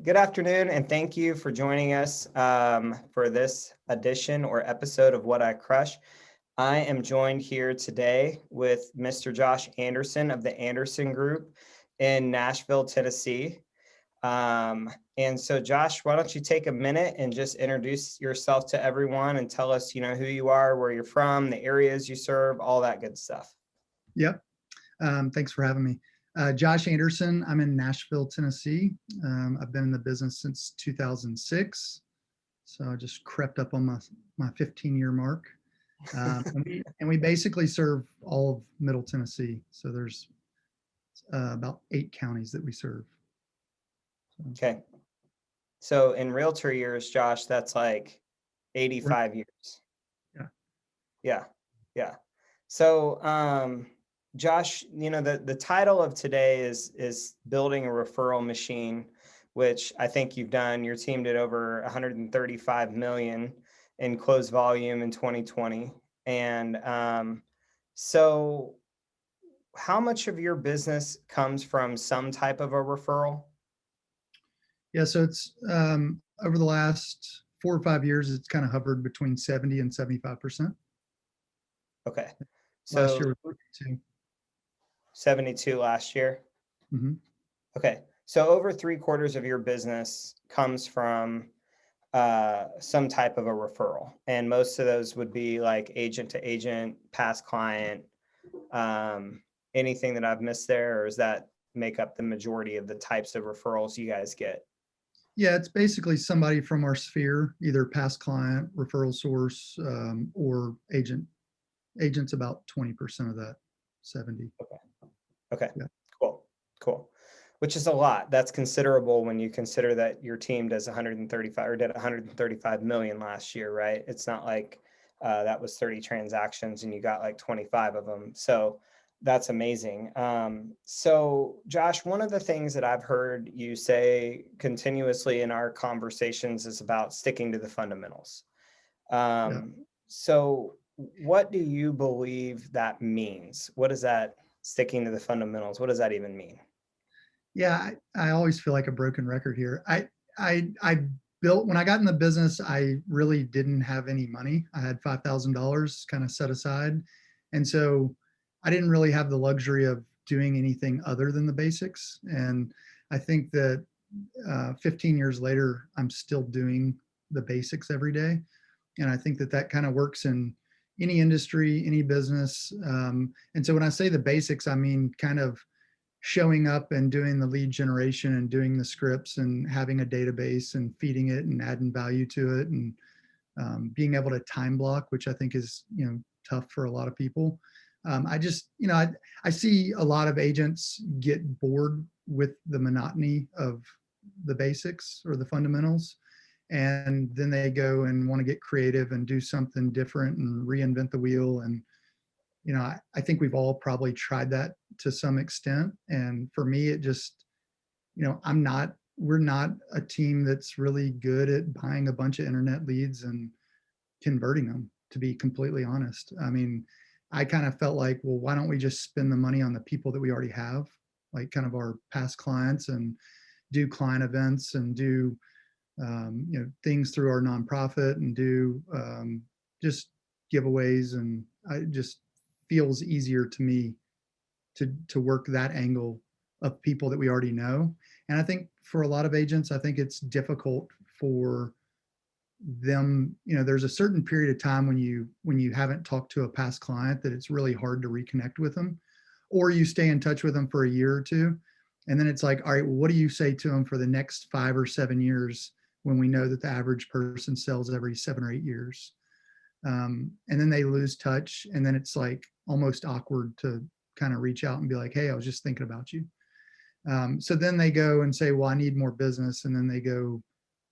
Good afternoon, and thank you for joining us for this edition or episode of What I Crush. I am joined here today with Mr. Josh Anderson of the Anderson Group in Nashville, Tennessee. And so, Josh, why don't you take a minute and just introduce yourself to everyone and tell us, who you are, where you're from, the areas you serve, all that good stuff. Yep. Thanks for having me. Josh Anderson. I'm in Nashville, Tennessee. I've been in the business since 2006. So I just crept up on my 15-year mark. And we basically serve all of Middle Tennessee. So there's about 8 counties that we serve. Okay. So in realtor years, Josh, that's like 85 years. Yeah. Yeah. Yeah. So, Josh, the title of today is building a referral machine, which I think you've done. Your team did over 135 million in closed volume in 2020. And so how much of your business comes from some type of a referral? Yeah. So it's over the last 4 or 5 years, it's kind of hovered between 70 and 75%. Okay. Last So year was 32. 72 last year. Mm-hmm. Okay. So over 3/4 of your business comes from some type of a referral. And most of those would be like agent to agent, past client, anything that I've missed there, or does that make up the majority of the types of referrals you guys get? Yeah, it's basically somebody from our sphere, either past client, referral source, or agent. Agent's about 20% of that 70. Okay. Okay. Yeah. Cool. Cool. Which is a lot. That's considerable when you consider that your team does 135 or did 135 million last year, right? It's not like that was 30 transactions and you got like 25 of them. So that's amazing. So Josh, one of the things that I've heard you say continuously in our conversations is about sticking to the fundamentals. Yeah. So what do you believe that means? What is that sticking to the fundamentals? What does that even mean? Yeah, I always feel like a broken record here. I built, when I got in the business, I really didn't have any money. I had $5,000 kind of set aside. And so I didn't really have the luxury of doing anything other than the basics. And I think that 15 years later, I'm still doing the basics every day. And I think that that kind of works in any industry, any business. And so when I say the basics, I mean kind of showing up and doing the lead generation and doing the scripts and having a database and feeding it and adding value to it, and being able to time block, which I think is tough for a lot of people. I just I see a lot of agents get bored with the monotony of the basics or the fundamentals, and then they go and want to get creative and do something different and reinvent the wheel. And I think we've all probably tried that to some extent. And for me, it just, we're not a team that's really good at buying a bunch of internet leads and converting them, to be completely honest. I mean, I kind of felt like, well, why don't we just spend the money on the people that we already have, like kind of our past clients, and do client events and do, things through our nonprofit and do just giveaways. And I just feels easier to me to work that angle of people that we already know. And I think for a lot of agents, I think it's difficult for them. There's a certain period of time when you haven't talked to a past client that it's really hard to reconnect with them, or you stay in touch with them for a year or two, and then it's like, all right, well, what do you say to them for the next 5 or 7 years, when we know that the average person sells every 7 or 8 years? And then they lose touch, and then it's like almost awkward to kind of reach out and be like, hey, I was just thinking about you. So then they go and say, well, I need more business, and then they go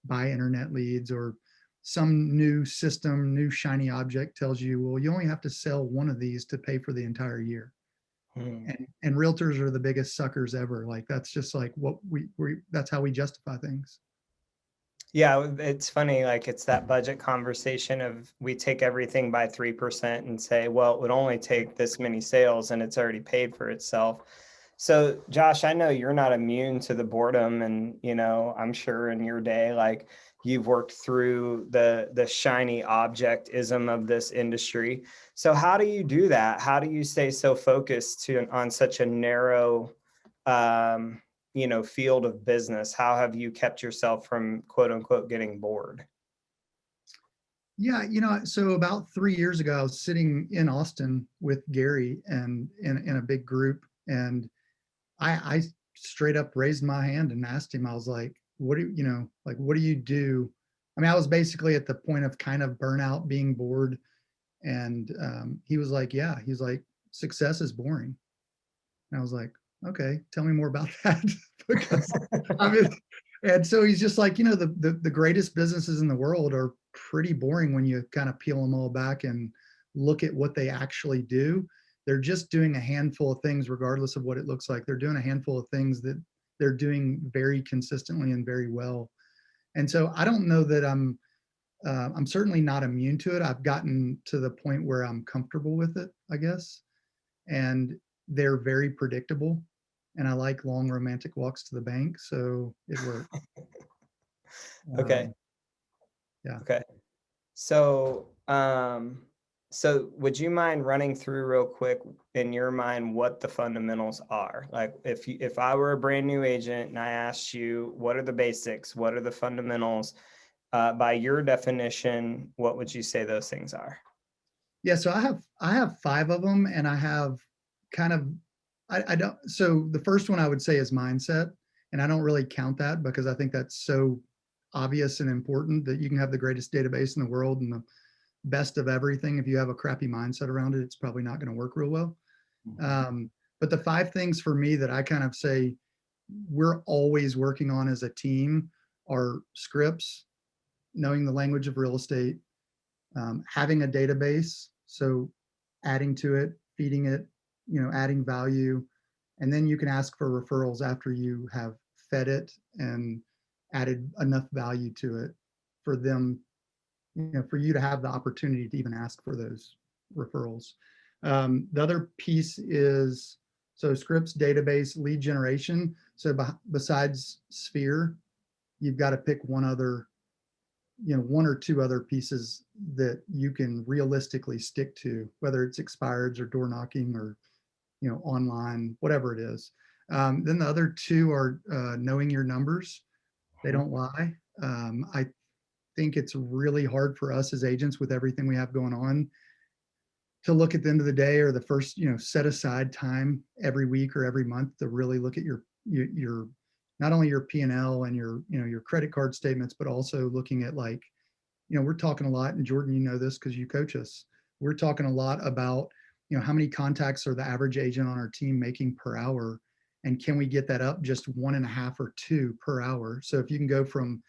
buy internet leads, or some new system, new shiny object tells you, well, you only have to sell one of these to pay for the entire year. And realtors are the biggest suckers ever. Like, that's just like what we that's how we justify things. Yeah, it's funny, like it's that budget conversation of we take everything by 3% and say, well, it would only take this many sales and it's already paid for itself. So, Josh, I know you're not immune to the boredom, and I'm sure in your day, like you've worked through the shiny objectism of this industry. So, how do you do that? How do you stay so focused on such a narrow, um, field of business? How have you kept yourself from quote unquote getting bored? Yeah, so about 3 years ago, I was sitting in Austin with Gary and in a big group, and I straight up raised my hand and asked him. I was like, "What do like, what do you do?" I mean, I was basically at the point of kind of burnout, being bored, and he was like, "Yeah," he's like, "Success is boring." And I was like, "Okay, tell me more about that," because I mean, and so he's just like, the greatest businesses in the world are pretty boring when you kind of peel them all back and look at what they actually do. They're just doing a handful of things, regardless of what it looks like. They're doing a handful of things that they're doing very consistently and very well. And so I don't know that I'm certainly not immune to it. I've gotten to the point where I'm comfortable with it, I guess. And they're very predictable. And I like long romantic walks to the bank, so it works. Okay. Um, yeah. Okay. So, so would you mind running through real quick in your mind what the fundamentals are? Like if I were a brand new agent and I asked you, what are the basics? What are the fundamentals? By your definition, what would you say those things are? Yeah, so I have five of them, and I have kind of I don't. So the first one I would say is mindset, and I don't really count that because I think that's so obvious and important that you can have the greatest database in the world and the best of everything. If you have a crappy mindset around it, it's probably not going to work real well. Um, but the five things for me that I kind of say we're always working on as a team are scripts, knowing the language of real estate, having a database, so adding to it, feeding it, adding value, and then you can ask for referrals after you have fed it and added enough value to it for them, for you to have the opportunity to even ask for those referrals. The other piece is so scripts, database, lead generation. So besides Sphere, you've got to pick one or two other pieces that you can realistically stick to, whether it's expireds or door knocking or online, whatever it is. Then the other two are knowing your numbers. They don't lie. I think it's really hard for us as agents with everything we have going on to look at the end of the day or the first, set aside time every week or every month to really look at your not only your P&L and your credit card statements, but also looking at, like, we're talking a lot, and Jordan, this because you coach us. We're talking a lot about, how many contacts are the average agent on our team making per hour, and can we get that up just 1.5 or 2 per hour? So if you can go from,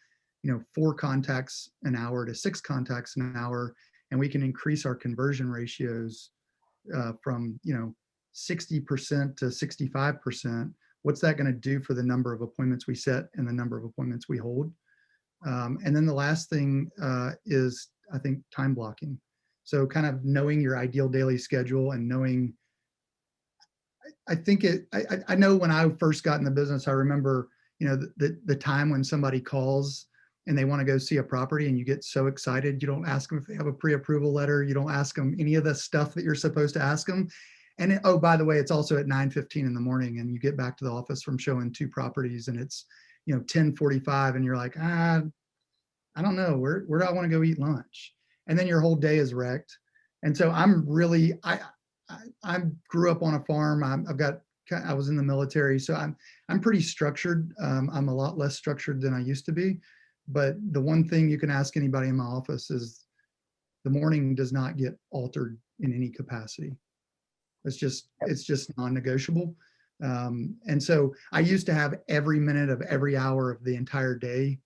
4 contacts an hour to 6 contacts an hour, and we can increase our conversion ratios from 60% to 65%, what's that going to do for the number of appointments we set and the number of appointments we hold? And then the last thing is, I think, time blocking. So kind of knowing your ideal daily schedule and knowing, I think I know when I first got in the business, I remember, the time when somebody calls and they want to go see a property and you get so excited. You don't ask them if they have a pre-approval letter. You don't ask them any of the stuff that you're supposed to ask them. And oh, by the way, it's also at 9:15 in the morning, and you get back to the office from showing 2 properties, and it's 10:45, and you're like, I don't know, where do I want to go eat lunch? And then your whole day is wrecked. And so I'm really I grew up on a farm. I was in the military, so I'm pretty structured. I'm a lot less structured than I used to be. But the one thing you can ask anybody in my office is the morning does not get altered in any capacity. It's just non-negotiable. And so I used to have every minute of every hour of the entire day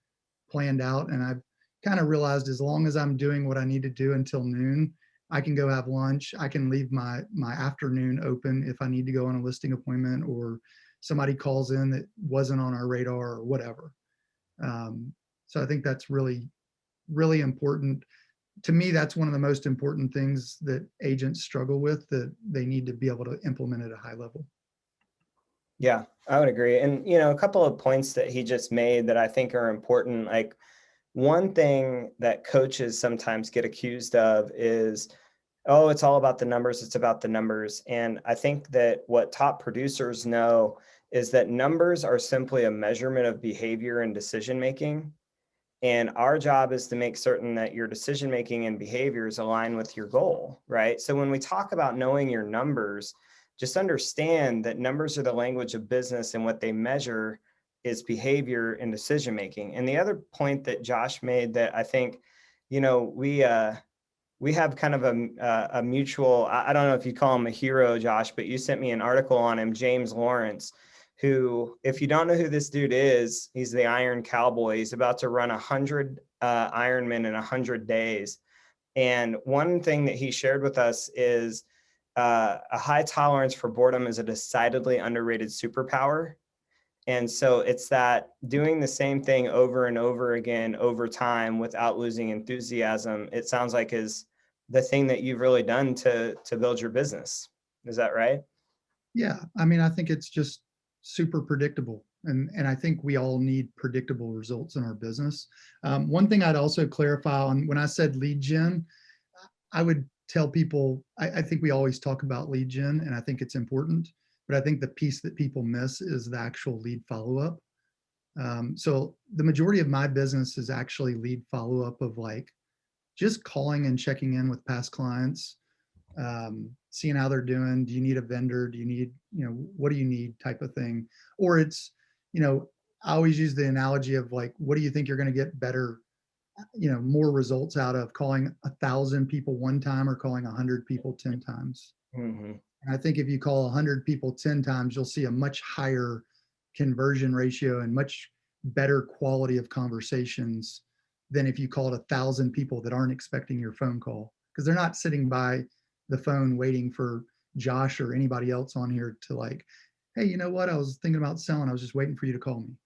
planned out, and I've kind of realized as long as I'm doing what I need to do until noon, I can go have lunch. I can leave my afternoon open if I need to go on a listing appointment or somebody calls in that wasn't on our radar or whatever. So I think that's really, really important. To me, that's one of the most important things that agents struggle with, that they need to be able to implement at a high level. Yeah, I would agree. And, a couple of points that he just made that I think are important. Like, one thing that coaches sometimes get accused of is, oh, it's all about the numbers. It's about the numbers. And I think that what top producers know is that numbers are simply a measurement of behavior and decision making. And our job is to make certain that your decision making and behaviors align with your goal, right? So when we talk about knowing your numbers, just understand that numbers are the language of business, and what they measure is behavior and decision making. And the other point that Josh made that I think, you know, we have kind of a mutual, I don't know if you call him a hero, Josh, but you sent me an article on him, James Lawrence, who, if you don't know who this dude is, he's the Iron Cowboy. He's about to run 100 Ironman in 100 days. And one thing that he shared with us is a high tolerance for boredom is a decidedly underrated superpower. And so it's that doing the same thing over and over again over time without losing enthusiasm, it sounds like, is the thing that you've really done to build your business. Is that right? Yeah, I mean, I think it's just super predictable, and I think we all need predictable results in our business. One thing I'd also clarify on when I said lead gen, I would tell people I think we always talk about lead gen, and I think it's important, but I think the piece that people miss is the actual lead follow up. So the majority of my business is actually lead follow up of like just calling and checking in with past clients, seeing how they're doing. Do you need a vendor? Do you need, what do you need type of thing? Or it's, I always use the analogy of like, what do you think you're going to get better, more results out of calling 1,000 people one time or calling 100 people 10 times? Hmm. And I think if you call 100 people 10 times, you'll see a much higher conversion ratio and much better quality of conversations than if you called 1,000 people that aren't expecting your phone call, because they're not sitting by the phone waiting for Josh or anybody else on here to like, hey, you know what? I was thinking about selling. I was just waiting for you to call me.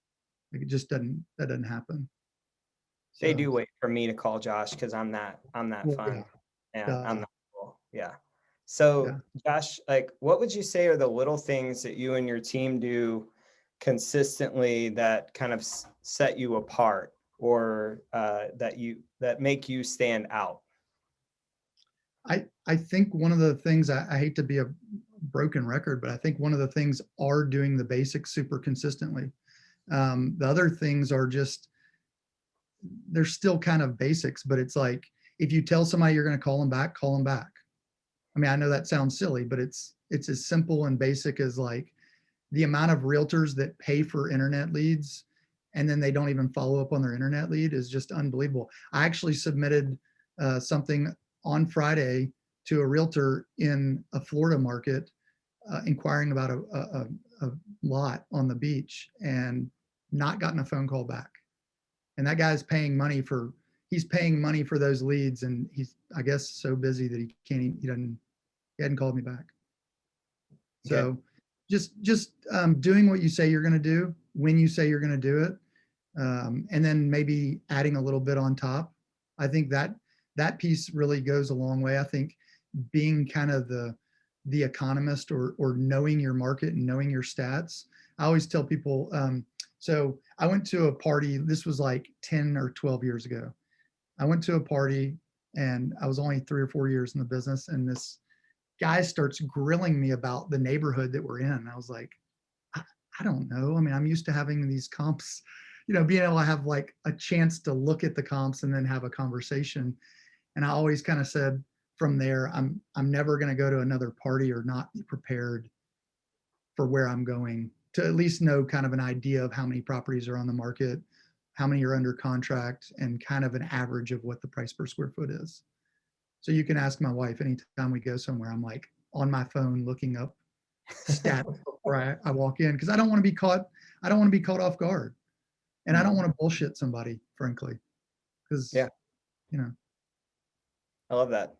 Like it just doesn't, that doesn't happen. They So, do wait for me to call Josh because I'm that well, fun. yeah, Yeah, I'm uh, that cool. Yeah. yeah. So Josh, like, what would you say are the little things that you and your team do consistently that kind of set you apart, or that make you stand out? I think one of the things I hate to be a broken record, but I think one of the things are doing the basics super consistently. The other things are just they're still kind of basics, but it's like if you tell somebody you're going to call them back, call them back. I mean, I know that sounds silly, but it's as simple and basic as like the amount of realtors that pay for internet leads and then they don't even follow up on their internet lead is just unbelievable. I actually submitted something on Friday to a realtor in a Florida market inquiring about a lot on the beach and not gotten a phone call back. And that guy's paying money for he's paying money for those leads, and he's I guess so busy that he can't he doesn't he hadn't called me back. Okay. So just doing what you say you're going to do when you say you're going to do it, and then maybe adding a little bit on top. I think that piece really goes a long way. I think being kind of the economist or knowing your market and knowing your stats. I always tell people. So I went to a party. This was like 10 or 12 years ago. I went to a party and I was only 3 or 4 years in the business, and this guy starts grilling me about the neighborhood that we're in. And I was like, I, I don't know. I mean, I'm used to having these comps, being able to have like a chance to look at the comps and then have a conversation. And I always kind of said from there, I'm never going to go to another party or not be prepared for where I'm going to at least know kind of an idea of how many properties are on the market, how many are under contract, and kind of an average of what the price per square foot is. So you can ask my wife anytime we go somewhere, I'm like on my phone looking up stats before I walk in because I don't want to be caught. I don't want to be caught off guard, and I don't Mhm. want to bullshit somebody, frankly, Yeah, because you know. I love that.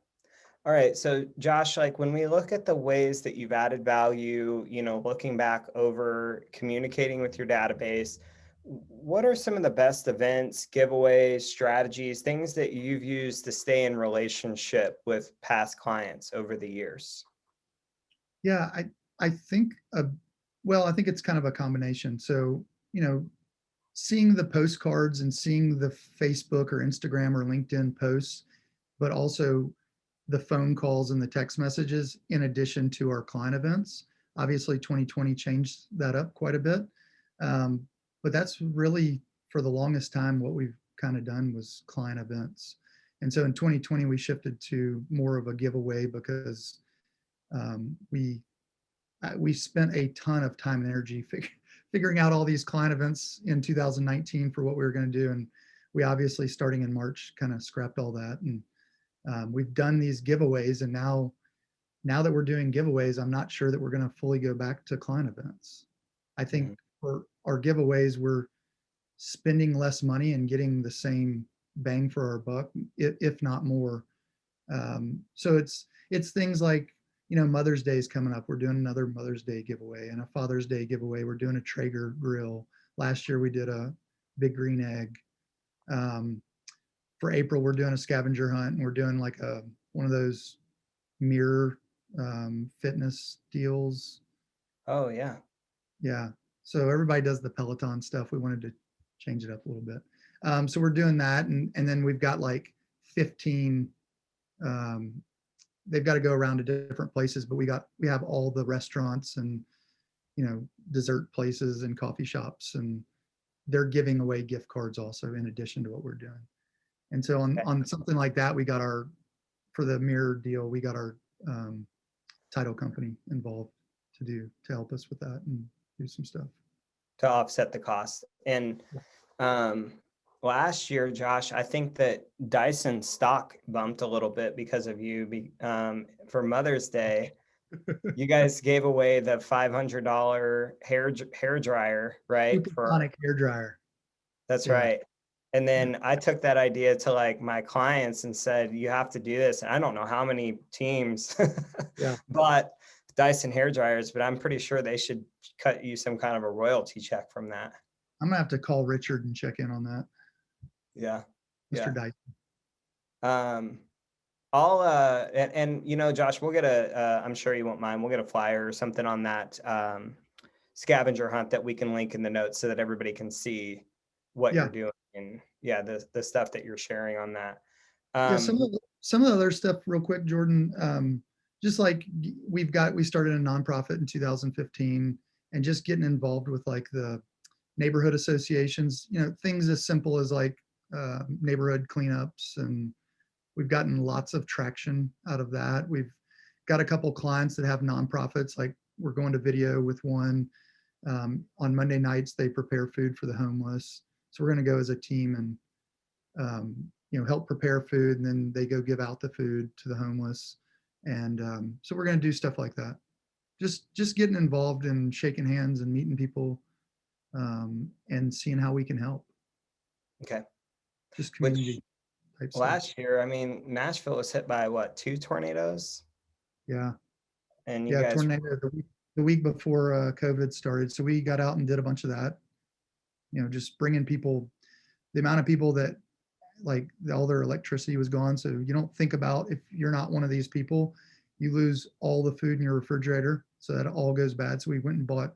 All right. So, Josh, like, when we look at the ways that you've added value, looking back over communicating with your database, what are some of the best events, giveaways, strategies, things that you've used to stay in relationship with past clients over the years? Yeah, I think Well, I think it's kind of a combination. So, you know, seeing the postcards and seeing the Facebook or Instagram or LinkedIn posts, but also the phone calls and the text messages in addition to our client events. Obviously, 2020 changed that up quite a bit. Um, but that's really, for the longest time, what we've kind of done was client events. And so in 2020, we shifted to more of a giveaway because um, we we spent a ton of time and energy figuring out all these client events in 2019 for what we were going to do. And we obviously, starting in March, kind of scrapped all that. And we've done these giveaways. And now that we're doing giveaways, I'm not sure that we're going to fully go back to client events. I think Mhm. for our giveaways, we're spending less money and getting the same bang for our buck, if not more. So it's things like, Mother's Day is coming up. We're doing another Mother's Day giveaway and a Father's Day giveaway. We're doing a Traeger grill. Last year we did a big green egg. Um, for April we're doing a scavenger hunt, and we're doing like a one of those mirror fitness deals. Oh yeah. Yeah. So everybody does the Peloton stuff. We wanted to change it up a little bit. So we're doing that, and then we've got like 15. Um, they've got to go around to different places, but we have all the restaurants and dessert places and coffee shops, and they're giving away gift cards also in addition to what we're doing. And so Okay. on something like that, we got our for the mirror deal, we got our um, title company involved to help us with that and do some stuff. To offset the cost. And um, last year, Josh, I think that Dyson stock bumped a little bit because of you. For Mother's Day, you guys gave away the $500 hair dryer, right? For Supersonic hair dryer. That's Yeah, right. And yeah, then I took that idea to like my clients and said, you have to do this. And I don't know how many teams yeah. bought Dyson hair dryers, but I'm pretty sure they should cut you some kind of a royalty check from that. I'm gonna have to call Richard and check in on that, Yeah. Mr. Yeah. Dyson. Um, I'll and Josh, we'll get I'm sure you won't mind. We'll get a flyer or something on that scavenger hunt that we can link in the notes so that everybody can see what you're Yeah, doing and yeah, the stuff that you're sharing on that. yeah. Um, Some of the other stuff, real quick, Jordan. Just like we started a nonprofit in 2015, and just getting involved with like the neighborhood associations. Things as simple as like neighborhood cleanups, and we've gotten lots of traction out of that. We've got a couple clients that have nonprofits. Like we're going to video with one. On Monday nights, they prepare food for the homeless. So we're going to go as a team and help prepare food, and then they go give out the food to the homeless. And so we're going to do stuff like that. Just getting involved and shaking hands and meeting people, and seeing how we can help. okay. Just community Which type stuff. last year, I mean, Nashville was hit by what, two tornadoes? Yeah, And you yeah. guys, Tornado the week before COVID started, so we got out and did a bunch of that. Just bringing people. The amount of people that like all their electricity was gone. So you don't think about, if you're not one of these people, you lose all the food in your refrigerator. So that all goes bad. So we went and bought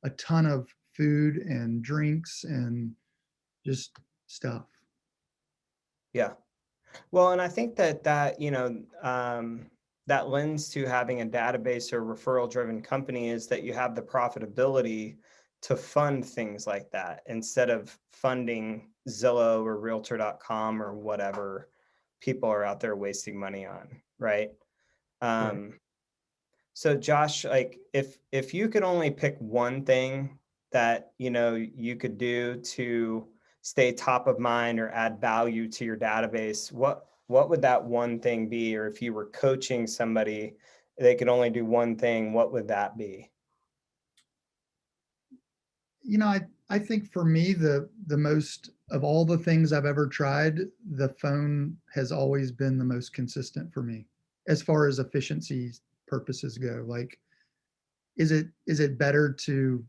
a ton of food and drinks and just stuff. yeah. Well, and I think that that lends to having a database or referral driven company is that you have the profitability to fund things like that instead of funding Zillow or realtor.com or whatever people are out there wasting money on, right? Right. Um, So Josh, like if you could only pick one thing that, you could do to stay top of mind or add value to your database, what would that one thing be? Or if you were coaching somebody, they could only do one thing, what would that be? I think for me, the most of all the things I've ever tried, the phone has always been the most consistent for me as far as efficiency purposes go. Like, is it better to,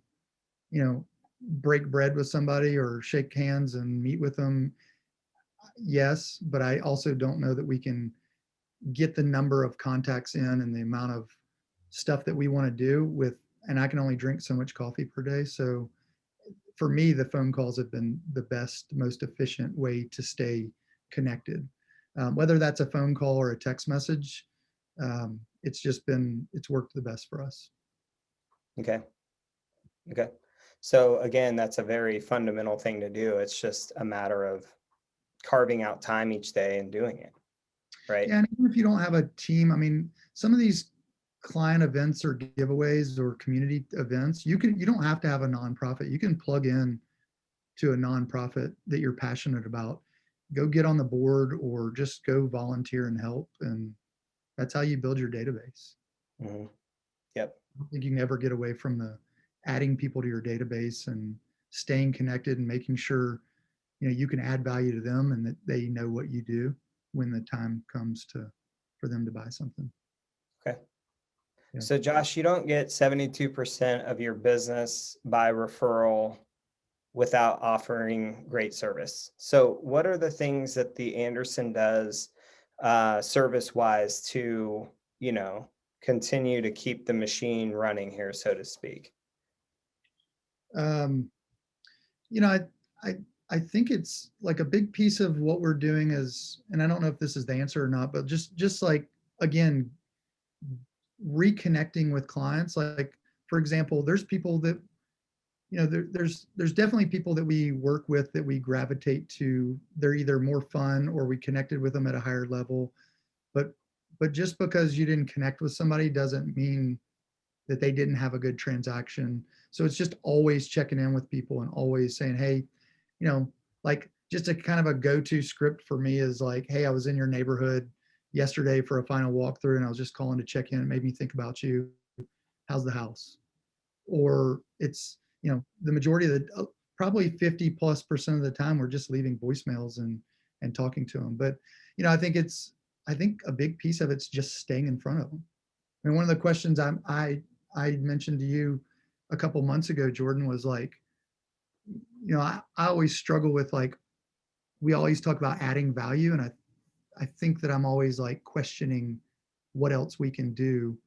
you know, break bread with somebody or shake hands and meet with them? Yes, but I also don't know that we can get the number of contacts in and the amount of stuff that we want to do with and I can only drink so much coffee per day. So for me, the phone calls have been the best, most efficient way to stay connected. Whether that's a phone call or a text message, it's worked the best for us. Okay. Okay. So again, that's a very fundamental thing to do. It's just a matter of carving out time each day and doing it, right? Yeah, and even if you don't have a team, I mean, some of these client events or giveaways or community events, you don't have to have a nonprofit. You can plug in to a nonprofit that you're passionate about. Go get on the board or just go volunteer and help. And that's how you build your database. Mhm. Yep. I don't think you can ever get away from the adding people to your database and staying connected and making sure you can add value to them and that they know what you do when the time comes to for them to buy something. Okay. Yeah. So Josh, you don't get 72% of your business by referral without offering great service. So what are the things that the Anderson does service wise to, you know, continue to keep the machine running here, so to speak? Um, you know, I I think it's like a big piece of what we're doing is, and I don't know if this is the answer or not, but just like again, reconnecting with clients. Like for example, there's people that there's definitely people that we work with that we gravitate to. They're either more fun or we connected with them at a higher level. But but just because you didn't connect with somebody doesn't mean that they didn't have a good transaction. So it's just always checking in with people and always saying, hey, like just a kind of a go-to script for me is like, hey, I was in your neighborhood yesterday for a final walkthrough and I was just calling to check in. It made me think about you. How's the house? Or it's, the majority of the probably 50+% of the time we're just leaving voicemails and talking to them. But I think a big piece of it's just staying in front of them. I mean, one of the questions I mentioned to you a couple months ago, Jordan, was like, I always struggle with like, we always talk about adding value. And I think that I'm always like questioning what else we can do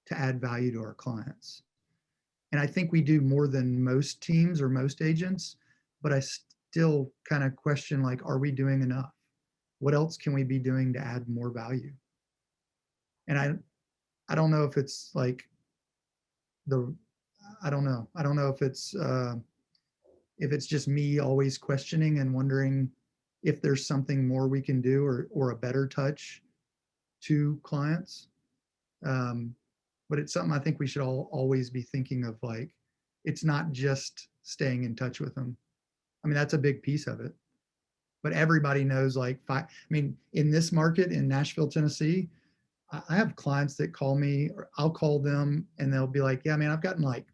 to add value to our clients. And I think we do more than most teams or most agents, but I still kind of question like, are we doing enough? What else can we be doing to add more value? And I don't know if it's like the I don't know. I don't know if it's just me always questioning and wondering if there's something more we can do or a better touch to clients. Um, but it's something I think we should all always be thinking of. Like, it's not just staying in touch with them. I mean, that's a big piece of it. But everybody knows like I mean, in this market in Nashville, Tennessee, I have clients that call me or I'll call them and they'll be like, yeah, man, I've gotten like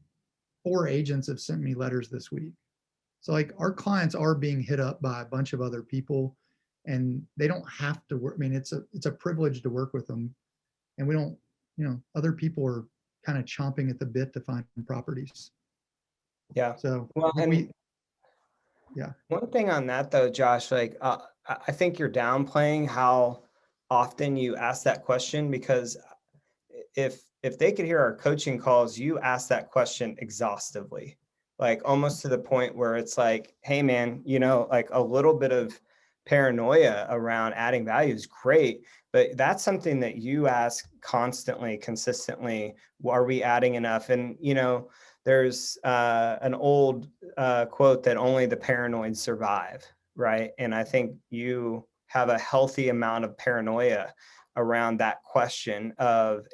4 agents have sent me letters this week. So like our clients are being hit up by a bunch of other people and they don't have to work. I mean, it's a privilege to work with them. And we don't, other people are kind of chomping at the bit to find properties. Yeah. So Well, I think and yeah, one thing on that though, Josh, like I think you're downplaying how often you ask that question because if they could hear our coaching calls, you ask that question exhaustively, like almost to the point where it's like, hey man, like a little bit of paranoia around adding value is great, but that's something that you ask constantly, consistently. Are we adding enough? And there's an old quote that only the paranoid survive, right? And I think you have a healthy amount of paranoia around that question of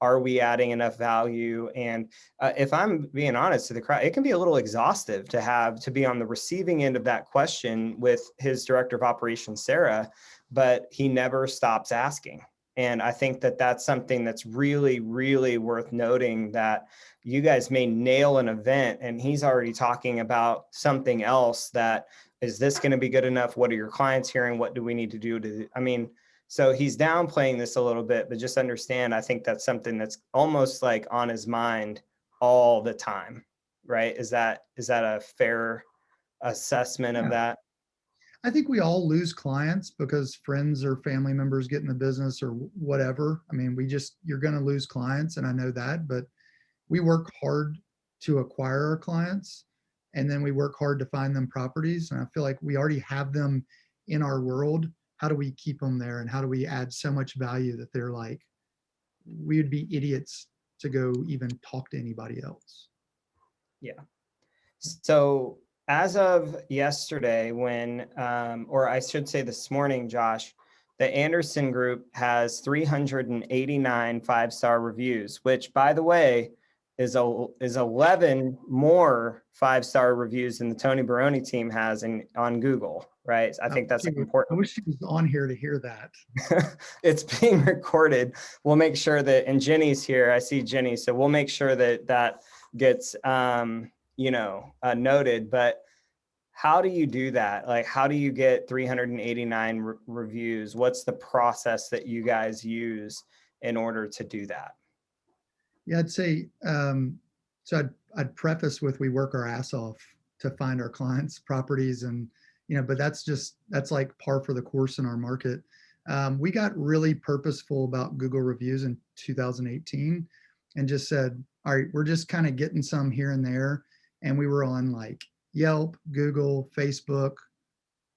are we adding enough value? And if I'm being honest to the crowd, it can be a little exhaustive to be on the receiving end of that question with his director of operations, Sarah, but he never stops asking. And I think that that's something that's really, really worth noting, that you guys may nail an event and he's already talking about something else. That is this going to be good enough? What are your clients hearing? What do we need to do so he's downplaying this a little bit, but just understand, I think that's something that's almost like on his mind all the time, right? Is that a fair assessment of yeah. that? I think we all lose clients because friends or family members get in the business or whatever. I mean, you're going to lose clients and I know that, but we work hard to acquire our clients, and then we work hard to find them properties. And I feel like we already have them in our world. How do we keep them there? And how do we add so much value that they're like, we would be idiots to go even talk to anybody else? Yeah. So as of yesterday, or I should say this morning, Josh, the Anderson Group has 389 five-star reviews, which, by the way, is 11 more five-star reviews than the Tony Baroni team has on Google, right? I think that's I important. wish she was on here to hear that. It's being recorded. We'll make sure that, and Jenny's here. I see Jenny, so we'll make sure that gets noted. But how do you do that? Like, how do you get 389 reviews? What's the process that you guys use in order to do that? Yeah, I'd say so. I'd preface with we work our ass off to find our clients' properties, and but that's like par for the course in our market. We got really purposeful about Google reviews in 2018, and just said, all right, we're just kind of getting some here and there, and we were on like Yelp, Google, Facebook,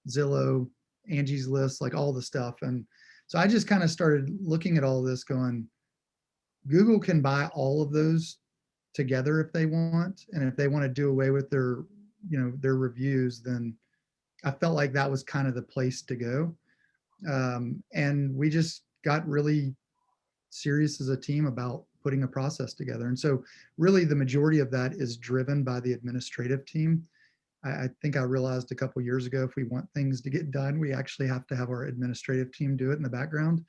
Zillow, Angie's List, like all the stuff, and so I just kind of started looking at all this, going, Google can buy all of those together if they want, and if they want to do away with their reviews, then I felt like that was kind of the place to go. And we just got really serious as a team about putting a process together. And so, really, the majority of that is driven by the administrative team. I think I realized a couple years ago, if we want things to get done, we actually have to have our administrative team do it in the background.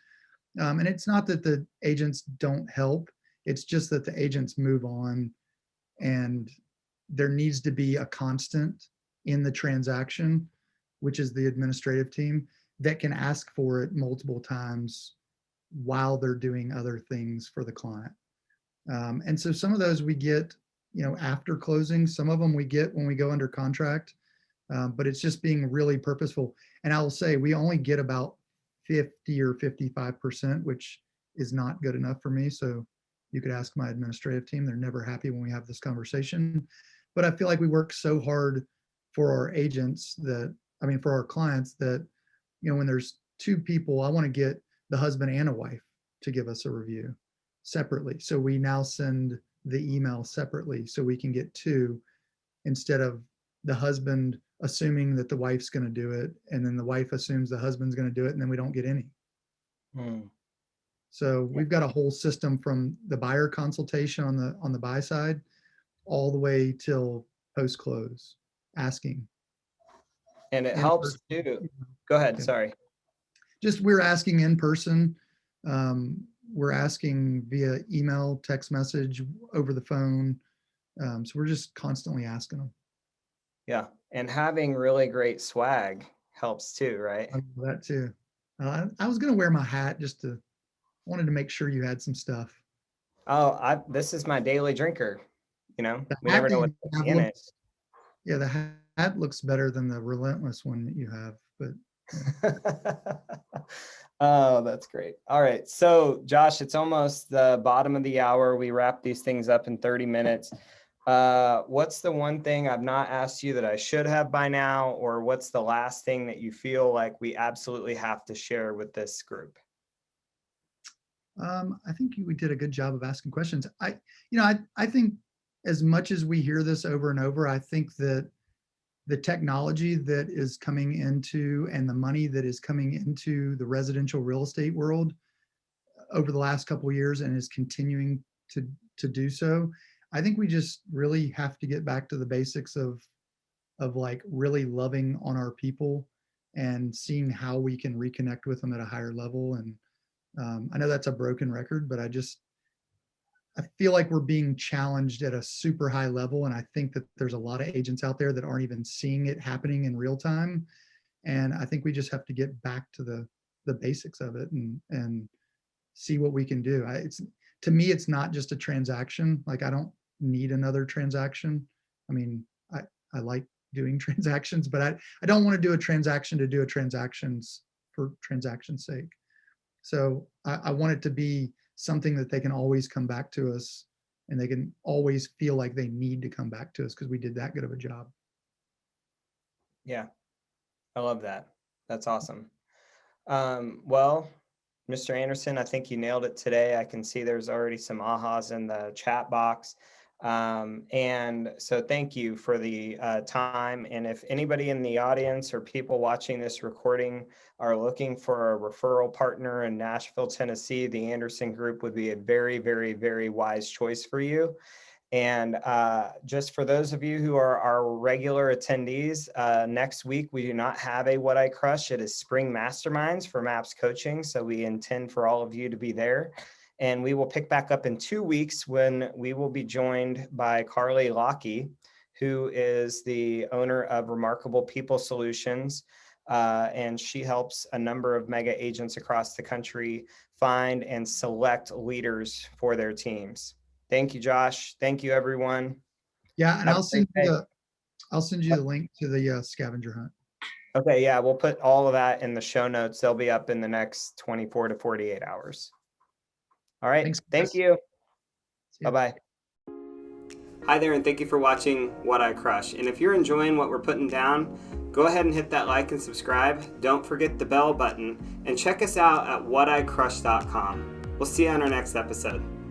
And it's not that the agents don't help, it's just that the agents move on, and there needs to be a constant in the transaction, which is the administrative team, that can ask for it multiple times while they're doing other things for the client. And so some of those we get, after closing. Some of them we get when we go under contract. But it's just being really purposeful. And I will say we only get about 50 or 55%, which is not good enough for me. So you could ask my administrative team. They're never happy when we have this conversation. But I feel like we work so hard for our agents for our clients that, when there's two people, I want to get the husband and a wife to give us a review separately. So we now send the email separately so we can get two, instead of the husband assuming that the wife's going to do it, and then the wife assumes the husband's going to do it, and then we don't get any. So we've got a whole system from the buyer consultation on the buy side all the way till post close, asking. And it In helps person. too. Go ahead. Yeah. Sorry. Just we're asking in person. We're asking via email, text message, over the phone. So we're just constantly asking them. Yeah. And having really great swag helps too, right? I know that too. I was going to wear my hat wanted to make sure you had some stuff. Oh, this is my daily drinker. The We hat never that know you what's have in it. looks, yeah, the hat looks better than the relentless one that you have, but yeah. Oh, that's great. All right. So, Josh, it's almost the bottom of the hour. We wrap these things up in 30 minutes. What's the one thing I've not asked you that I should have by now? Or what's the last thing that you feel like we absolutely have to share with this group? I think we did a good job of asking questions. I think as much as we hear this over and over, I think that the technology that is coming into and the money that is coming into the residential real estate world over the last couple of years and is continuing to do so, I think we just really have to get back to the basics of like really loving on our people and seeing how we can reconnect with them at a higher level. And I know that's a broken record, but I feel like we're being challenged at a super high level. And I think that there's a lot of agents out there that aren't even seeing it happening in real time. And I think we just have to get back to the basics of it and see what we can do. To me, it's not just a transaction. Like I don't need another transaction. I mean, I like doing transactions, but I don't want to do a transaction to do a transactions for transaction's sake. So I want it to be something that they can always come back to us and they can always feel like they need to come back to us because we did that good of a job. Yeah, I love that. That's awesome. Well, Mr. Anderson, I think you nailed it today. I can see there's already some ahas in the chat box. And so thank you for the time. And if anybody in the audience or people watching this recording are looking for a referral partner in Nashville, Tennessee, the Anderson Group would be a very, very, very wise choice for you. And just for those of you who are our regular attendees, next week we do not have a What I Crush. It is Spring Masterminds for MAPS Coaching. So we intend for all of you to be there. And we will pick back up in 2 weeks when we will be joined by Carly Lockey, who is the owner of Remarkable People Solutions. And she helps a number of mega agents across the country find and select leaders for their teams. Thank you, Josh. Thank you, everyone. Yeah, and Have a great day. I'll send you the link to the scavenger hunt. Okay, yeah, we'll put all of that in the show notes. They'll be up in the next 24 to 48 hours. All right, Thanks, thank guys. you. See ya. Bye-bye. Hi there, and thank you for watching What I Crush. And if you're enjoying what we're putting down, go ahead and hit that like and subscribe. Don't forget the bell button, and check us out at whaticrush.com. We'll see you on our next episode.